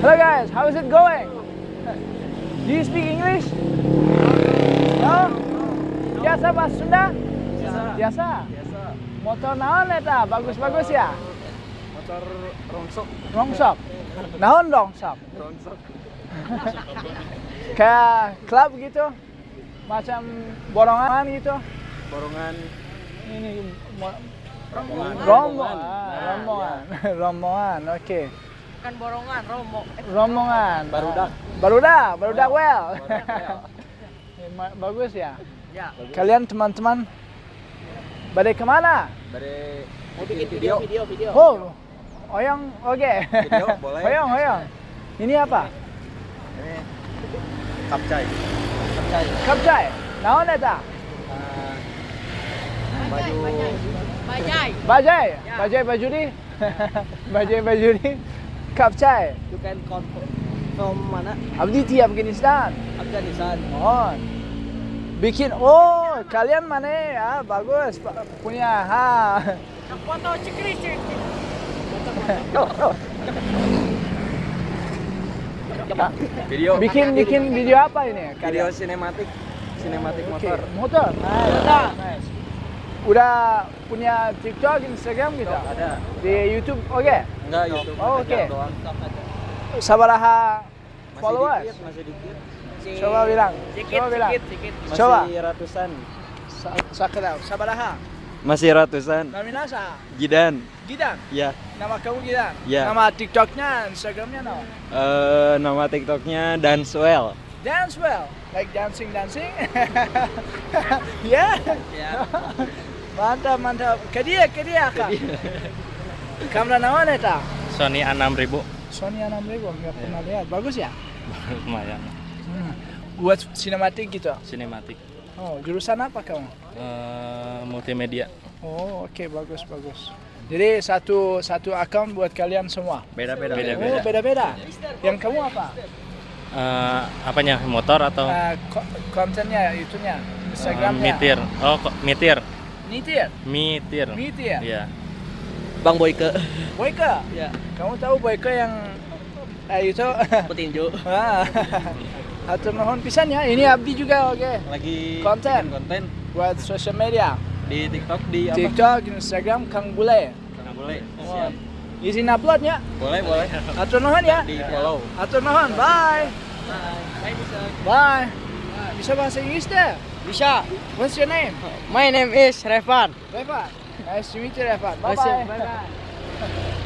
Hello guys, how is it going? Do you speak English? No? Biasa bahasa Sunda? Biasa. Motor naon eta? Bagus-bagus ya? Motor rongsok. Rongsok. Naon rongsok? Rongsok. Kayak klub gitu? Macam borongan gitu? Borongan. Ini Rombongan. Rombongan, oke. Kan borongan, Rombongan. Barudak. Barudak well. Bagus ya? Ya. Kalian teman-teman pada kemana? Dari Mau bikin video. Oh, oyong, oke. Video, boleh. Oyong. Ini apa? ini kapcai. Kapcai. Naon eta? Baju Bajai. Bajai. Ya. Bajai bajuri. Bajai bajuri. Kapcai. You can come from mana? Abdi ti Afghanistan. Afghanistan. Mohon. Bikin, oh kalian mana ya? Bagus, punya Foto cikri. video. bikin video apa ini? Video Kalian? sinematik Oke, motor. motor. Nice. Udah punya TikTok, Instagram gitu? Ada. Di YouTube, oke? Enggak YouTube. Oh, ada oke. doang. Sabaraha Masih followers? dikit, masih dikit. Coba bilang. Coba bilang. Masih Coba. ratusan. Sakral. Sabaraha. Masih ratusan. Naminasa. Gidan. Gidan. Ya. Nama kamu Gidan? Ya. Nama TikToknya, Instagramnya no? Nama TikToknya Dancewell. Dance well, like dancing. Ya. Mantap. Kedia kak. Kamera naon eta? Sony A6000 Sony A6000 nggak pernah lihat. Bagus ya? lumayan Buat sinematik gitu. sinematik. Oh, jurusan apa kamu? Multimedia. Oh, oke, bagus. Jadi satu account buat kalian semua. Beda-beda. Oh, beda-beda. Yang kamu apa? Apanya? Motor atau Kontennya, itunya, Instagramnya. mitir? Oh, mitir. Mitir. Iya. Bang Boyke. Boyke. Ya. Kamu tahu Boyke yang itu? Petinju. Hatur nuhun pisan ya. Ini Abdi juga, oke. Lagi Konten. bikin konten Buat social media. di TikTok di apa? TikTok, Instagram, Kang Bule. Nggak boleh. Oh. Siap. Izin uploadnya. Boleh. Hatur nuhun ya. Di follow. Hatur nuhun. Bye. Bye. Bisa bahasa Inggris deh. Bisa. What's your name? My name is Revan. Revan. Nice to meet you, Revan. Nice to- Bye-bye.